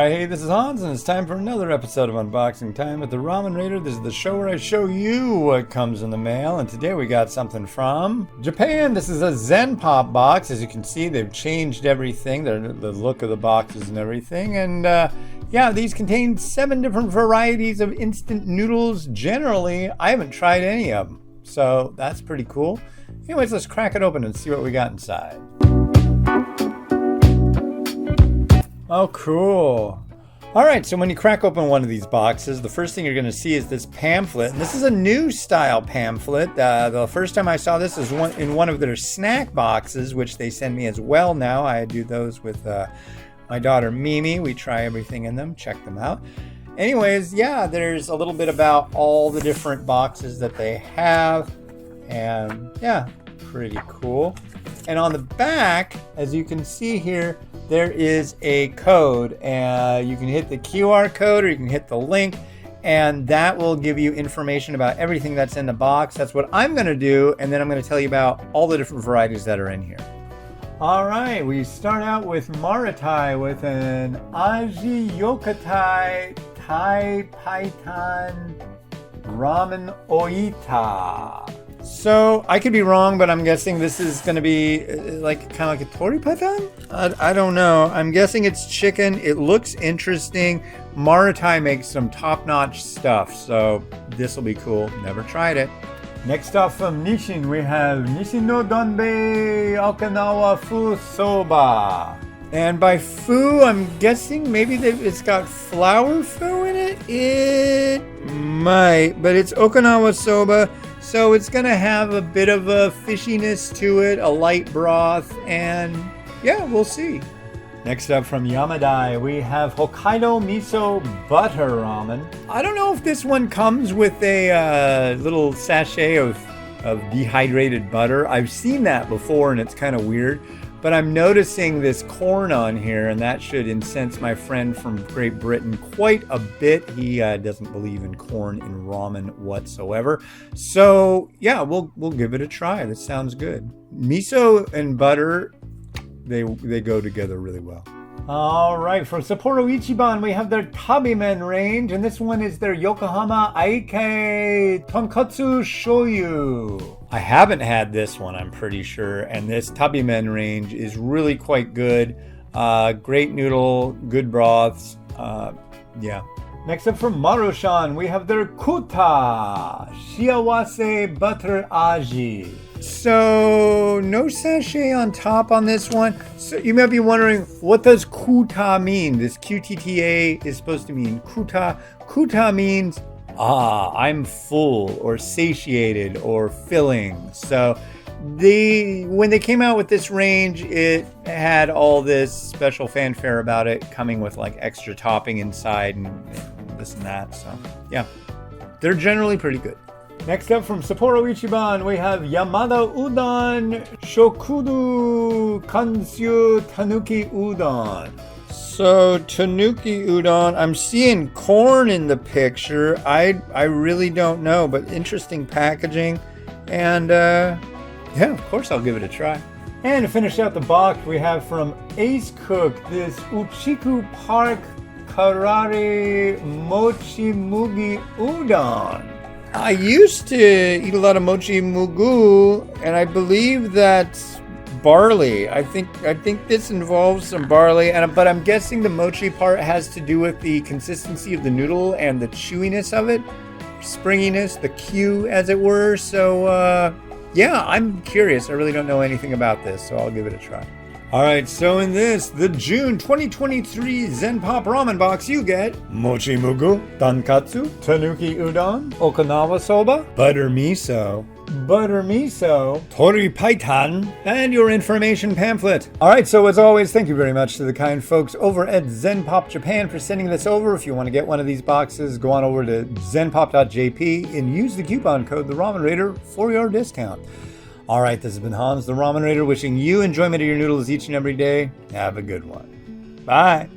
Alright, hey, this is Hans, and it's time for another episode of Unboxing Time at the Ramen Raider. This is the show where I show you what comes in the mail, and today we got something from Japan. This is a Zenpop box. As you can see, they've changed everything, the look of the boxes and everything, and yeah, these contain 7 different varieties of instant noodles. Generally, I haven't tried any of them, so that's pretty cool. Anyways, let's crack it open and see what we got inside. Oh, cool. All right, so when you crack open one of these boxes, the first thing you're going to see is this pamphlet. And this is a new style pamphlet. The first time I saw this is in one of their snack boxes, which they send me as well now. I do those with my daughter Mimi. We try everything in them, check them out. Anyways, yeah, there's a little bit about all the different boxes that they have. And yeah, pretty cool. And on the back, as you can see here, there is a code, and you can hit the QR code or you can hit the link, and that will give you information about everything that's in the box. That's what I'm going to do, and then I'm going to tell you about all the different varieties that are in here. All right, we start out with Maritai with an Aji Yokatai Tai Paitan Ramen Oita. So I could be wrong, but I'm guessing this is going to be kind of like a tori patan? I don't know. I'm guessing it's chicken. It looks interesting. Maritai makes some top-notch stuff, so this will be cool. Never tried it. Next up from Nissin, we have Nishino Donbei Okinawa Fu Soba. And by fu, I'm guessing maybe it's got flour fu in it? It might, but it's Okinawa soba. So it's going to have a bit of a fishiness to it, a light broth, and yeah, we'll see. Next up from Yamadai, we have Hokkaido Miso Butter Ramen. I don't know if this one comes with a little sachet of dehydrated butter. I've seen that before and it's kind of weird. But I'm noticing this corn on here, and that should incense my friend from Great Britain quite a bit. He doesn't believe in corn in ramen whatsoever. So yeah, we'll give it a try. This sounds good. Miso and butter, they go together really well. All right, from Sapporo Ichiban, we have their Tabimen range, and this one is their Yokohama Aike Tonkatsu Shoyu. I haven't had this one, I'm pretty sure, and this Tabimen range is really quite good. Great noodle, good broths, yeah. Next up from Marushan, we have their Kuta Shiawase Butter Aji. So, no sachet on top on this one. So you might be wondering, what does kuta mean? This QTTA is supposed to mean kuta. Kuta means, I'm full or satiated or filling. So when they came out with this range, it had all this special fanfare about it, coming with like extra topping inside and this and that. So yeah, they're generally pretty good. Next up from Sapporo Ichiban, we have Yamada Udon Shokudu Kansyu Tanuki Udon. So Tanuki Udon, I'm seeing corn in the picture. I really don't know, but interesting packaging. And yeah, of course I'll give it a try. And to finish out the box, we have from Ace Cook this Uchiku Park Karare Mochi Mugi Udon. I used to eat a lot of mochi mugu, and I believe that's barley. I think this involves some barley, but I'm guessing the mochi part has to do with the consistency of the noodle and the chewiness of it, springiness, the Q as it were. So yeah, I'm curious. I really don't know anything about this, so I'll give it a try. All right, so in the June 2023 Zenpop Ramen box, you get Mochi Mugu, Tonkatsu, Tanuki Udon, Okinawa Soba, Butter Miso, Tori Paitan, and your information pamphlet. All right, so as always, thank you very much to the kind folks over at Zenpop Japan for sending this over. If you want to get one of these boxes, go on over to zenpop.jp and use the coupon code The Ramen Raider for your discount. All right, this has been Hans, the Ramen Raider, wishing you enjoyment of your noodles each and every day. Have a good one. Bye.